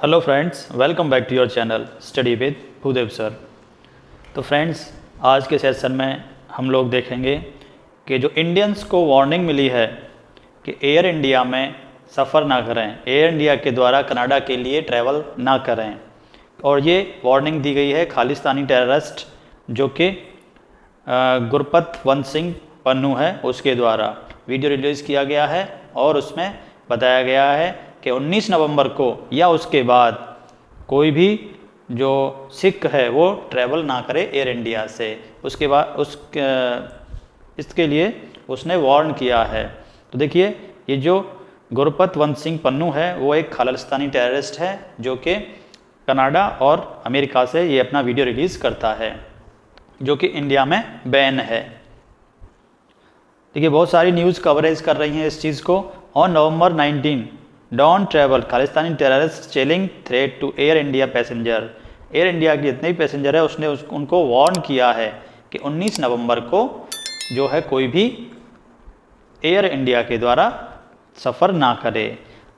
Hello friends, welcome back to your channel study with Bhudev sir. तो friends, आज के session में हम लोग देखेंगे कि जो इंडियंस को वार्निंग मिली है कि एयर इंडिया में सफ़र ना करें, एयर इंडिया के द्वारा कनाडा के लिए ट्रैवल ना करें। और ये वार्निंग दी गई है खालिस्तानी टेररिस्ट जो कि गुरपतवंत सिंह पन्नू है, उसके द्वारा वीडियो रिलीज़ किया गया है और उसमें बताया गया है कि 19 नवंबर को या उसके बाद कोई भी जो सिख है वो ट्रैवल ना करे एयर इंडिया से। उसके बाद इसके लिए उसने वार्न किया है। तो देखिए, ये जो गुरपतवंत सिंह पन्नू है वो एक खालिस्तानी टेररिस्ट है जो कि कनाडा और अमेरिका से ये अपना वीडियो रिलीज़ करता है, जो कि इंडिया में बैन है। देखिए, बहुत सारी न्यूज़ कवरेज कर रही हैं इस चीज़ को। On November 19 don't travel, Khalistani terrorist chilling threat to Air India passenger. Air India के जितने भी पैसेंजर है उसने उनको वार्न किया है कि 19 नवंबर को जो है कोई भी एयर इंडिया के द्वारा सफ़र ना करे।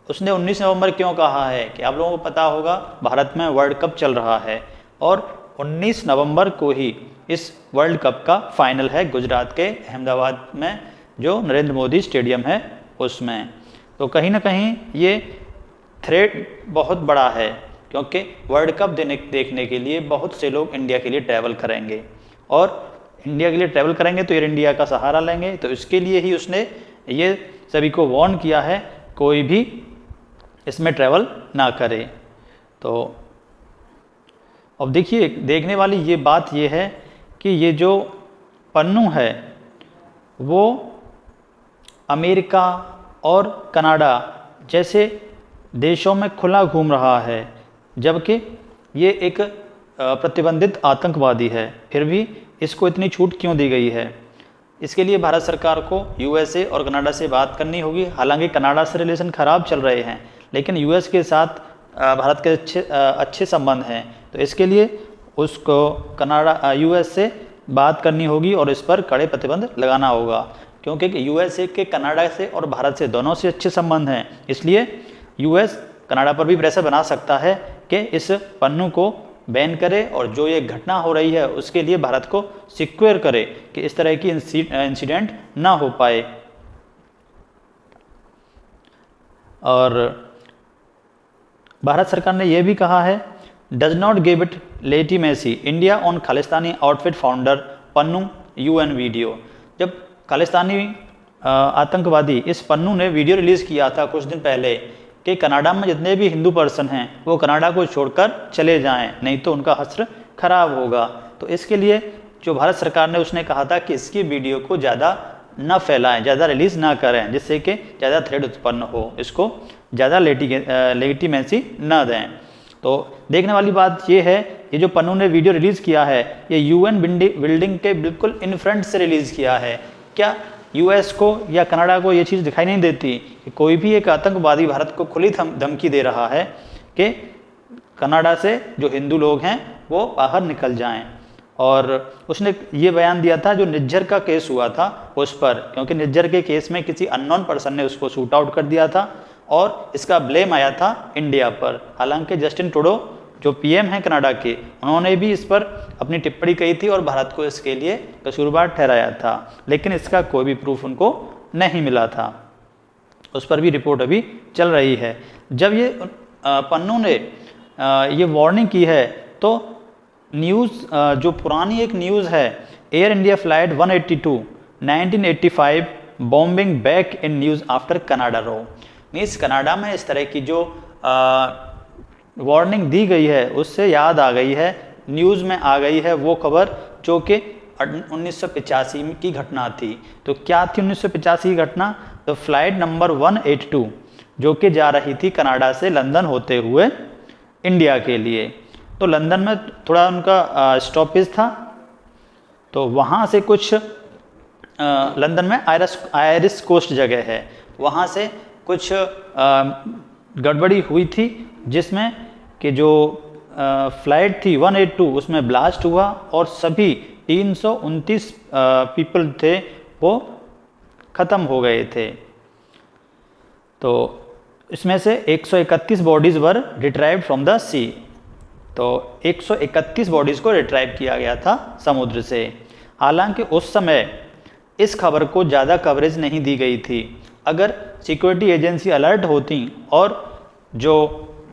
उसने 19 नवंबर क्यों कहा है कि आप लोगों को पता होगा भारत में वर्ल्ड कप चल रहा है और 19 नवंबर को ही इस वर्ल्ड कप का फाइनल है गुजरात के अहमदाबाद में, जो नरेंद्र मोदी स्टेडियम है उसमें। तो कहीं ना कहीं ये थ्रेट बहुत बड़ा है, क्योंकि वर्ल्ड कप देखने के लिए बहुत से लोग इंडिया के लिए ट्रैवल करेंगे और इंडिया के लिए ट्रैवल करेंगे तो एयर इंडिया का सहारा लेंगे। तो इसके लिए ही उसने ये सभी को वार्न किया है कोई भी इसमें ट्रैवल ना करे। तो अब देखिए, देखने वाली ये बात ये है कि ये जो पन्नू है वो अमेरिका और कनाडा जैसे देशों में खुला घूम रहा है, जबकि ये एक प्रतिबंधित आतंकवादी है। फिर भी इसको इतनी छूट क्यों दी गई है? इसके लिए भारत सरकार को यूएसए और कनाडा से बात करनी होगी। हालांकि कनाडा से रिलेशन ख़राब चल रहे हैं, लेकिन यूएस के साथ भारत के अच्छे संबंध हैं। तो इसके लिए उसको यूएस से बात करनी होगी और इस पर कड़े प्रतिबंध लगाना होगा, क्योंकि यूएसए के कनाडा से और भारत से दोनों से अच्छे संबंध हैं। इसलिए यूएस कनाडा पर भी प्रेशर बना सकता है कि इस पन्नू को बैन करे और जो ये घटना हो रही है उसके लिए भारत को सिक्योर करे कि इस तरह की इंसिडेंट ना हो पाए। और भारत सरकार ने यह भी कहा है, does not give it legitimacy India on Khalistani outfit founder Pannun UN video. जब खालिस्तानी आतंकवादी इस पन्नू ने वीडियो रिलीज़ किया था कुछ दिन पहले कि कनाडा में जितने भी हिंदू पर्सन हैं वो कनाडा को छोड़कर चले जाएं, नहीं तो उनका हश्र खराब होगा। तो इसके लिए जो भारत सरकार ने उसने कहा था कि इसकी वीडियो को ज़्यादा न फैलाएं, ज़्यादा रिलीज़ ना करें, जिससे कि ज़्यादा थ्रेड उत्पन्न हो, इसको ज़्यादा लेटिमेसी न दें। तो देखने वाली बात ये है, ये जो पन्नू ने वीडियो रिलीज़ किया है ये यूएन बिल्डिंग के बिल्कुल इन फ्रंट से रिलीज़ किया है। क्या यूएस को या कनाडा को ये चीज़ दिखाई नहीं देती कि कोई भी एक आतंकवादी भारत को खुली धमकी दे रहा है कि कनाडा से जो हिंदू लोग हैं वो बाहर निकल जाएं? और उसने ये बयान दिया था जो निज्जर का केस हुआ था उस पर, क्योंकि निज्जर के केस में किसी अननोन पर्सन ने उसको शूट आउट कर दिया था और इसका ब्लेम आया था इंडिया पर। हालांकि जस्टिन ट्रूडो जो पीएम हैं कनाडा के, उन्होंने भी इस पर अपनी टिप्पणी कही थी और भारत को इसके लिए कसूरवार ठहराया था, लेकिन इसका कोई भी प्रूफ उनको नहीं मिला था। उस पर भी रिपोर्ट अभी चल रही है। जब ये पन्नू ने ये वार्निंग की है तो न्यूज़ जो पुरानी एक न्यूज़ है, Air India flight 182 1985 bombing back in news after Canada row. Means Canada में इस तरह की जो वार्निंग दी गई है उससे याद आ गई है, न्यूज़ में आ गई है वो खबर जो कि 1985 की घटना थी। तो क्या थी 1985 की घटना? तो फ्लाइट नंबर 182 जो कि जा रही थी कनाडा से लंदन होते हुए इंडिया के लिए। तो लंदन में थोड़ा उनका स्टॉपेज था, तो वहाँ से कुछ लंदन में आयरिश कोस्ट जगह है, वहाँ से कुछ गड़बड़ी हुई थी जिसमें कि जो फ्लाइट थी 182 उसमें ब्लास्ट हुआ और सभी 329 पीपल थे वो ख़त्म हो गए थे। तो इसमें से 131 बॉडीज़ वर रिट्राइव्ड फ्रॉम द सी। तो 131 बॉडीज़ को रिट्राइव किया गया था समुद्र से। हालांकि उस समय इस खबर को ज़्यादा कवरेज नहीं दी गई थी। अगर सिक्योरिटी एजेंसी अलर्ट होती और जो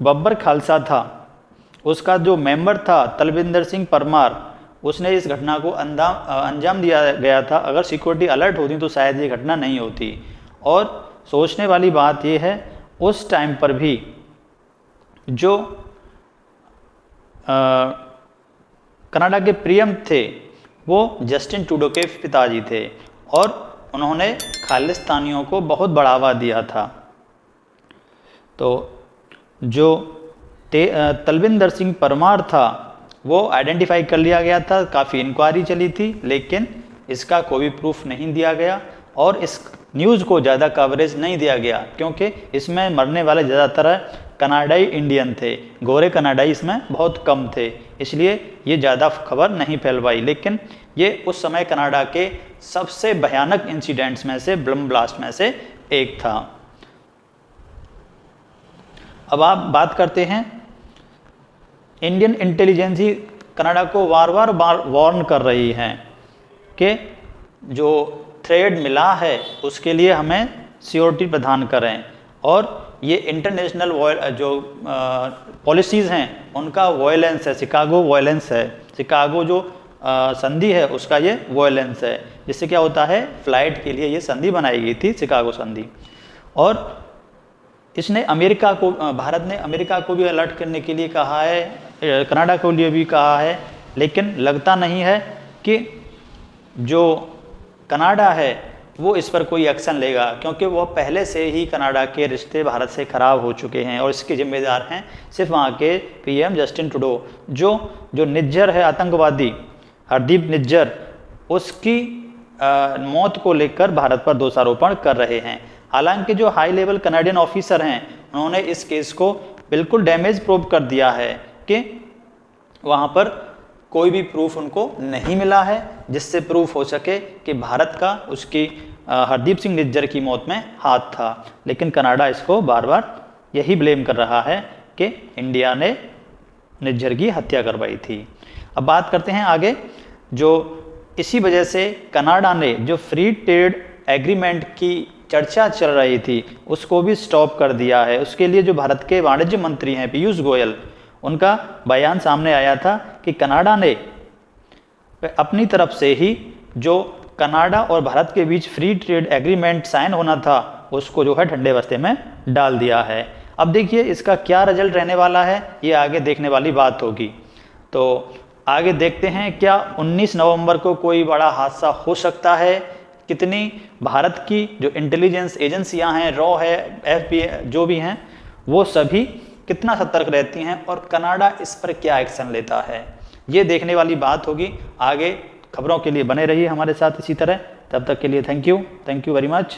बब्बर खालसा था उसका जो मेंबर था तलविंदर सिंह परमार, उसने इस घटना को अंजाम दिया गया था, अगर सिक्योरिटी अलर्ट होती तो शायद ये घटना नहीं होती। और सोचने वाली बात ये है उस टाइम पर भी जो कनाडा के पीएम थे वो जस्टिन ट्रूडो के पिताजी थे और उन्होंने खालिस्तानियों को बहुत बढ़ावा दिया था। तो जो तलविंदर सिंह परमार था वो आइडेंटिफाई कर लिया गया था, काफ़ी इंक्वायरी चली थी, लेकिन इसका कोई प्रूफ नहीं दिया गया और इस न्यूज़ को ज़्यादा कवरेज नहीं दिया गया क्योंकि इसमें मरने वाले ज़्यादातर कनाडाई इंडियन थे, गोरे कनाडाई इसमें बहुत कम थे, इसलिए ये ज़्यादा खबर नहीं फैलवाई। लेकिन ये उस समय कनाडा के सबसे भयानक इंसिडेंट्स में से, बम ब्लास्ट में से एक था। अब आप बात करते हैं इंडियन इंटेलिजेंसी कनाडा को बार बार वार्न कर रही है कि जो थ्रेड मिला है उसके लिए हमें सिक्योरिटी प्रदान करें और ये इंटरनेशनल जो पॉलिसीज़ हैं उनका वायलेंस है, शिकागो वायलेंस है, शिकागो जो संधि है उसका ये वायलेंस है, जिससे क्या होता है फ्लाइट के लिए ये संधि बनाई गई थी, शिकागो संधि। और इसने अमेरिका को, भारत ने अमेरिका को भी अलर्ट करने के लिए कहा है, कनाडा के लिए भी कहा है, लेकिन लगता नहीं है कि जो कनाडा है वो इस पर कोई एक्शन लेगा क्योंकि वो पहले से ही कनाडा के रिश्ते भारत से ख़राब हो चुके हैं और इसके जिम्मेदार हैं सिर्फ वहाँ के पीएम जस्टिन ट्रूडो, जो निज्जर है आतंकवादी हरदीप निज्जर, उसकी मौत को लेकर भारत पर दोषारोपण कर रहे हैं। हालांकि जो हाई लेवल कनाडियन ऑफिसर हैं उन्होंने इस केस को बिल्कुल डैमेज प्रूव कर दिया है कि वहाँ पर कोई भी प्रूफ उनको नहीं मिला है जिससे प्रूफ हो सके कि भारत का उसकी हरदीप सिंह निज्जर की मौत में हाथ था। लेकिन कनाडा इसको बार बार यही ब्लेम कर रहा है कि इंडिया ने निज्जर की हत्या करवाई थी। अब बात करते हैं आगे, जो इसी वजह से कनाडा ने जो फ्री ट्रेड एग्रीमेंट की चर्चा चल रही थी उसको भी स्टॉप कर दिया है। उसके लिए जो भारत के वाणिज्य मंत्री हैं पीयूष गोयल, उनका बयान सामने आया था कि कनाडा ने अपनी तरफ से ही जो कनाडा और भारत के बीच फ्री ट्रेड एग्रीमेंट साइन होना था उसको जो है ठंडे बस्ते में डाल दिया है। अब देखिए इसका क्या रिजल्ट रहने वाला है, ये आगे देखने वाली बात होगी। तो आगे देखते हैं क्या 19 नवंबर को कोई बड़ा हादसा हो सकता है, कितनी भारत की जो इंटेलिजेंस एजेंसियां हैं, रॉ है, एफबीआई जो भी हैं, वो सभी कितना सतर्क रहती हैं और कनाडा इस पर क्या एक्शन लेता है, ये देखने वाली बात होगी। आगे खबरों के लिए बने रहिए हमारे साथ इसी तरह। तब तक के लिए थैंक यू वेरी मच।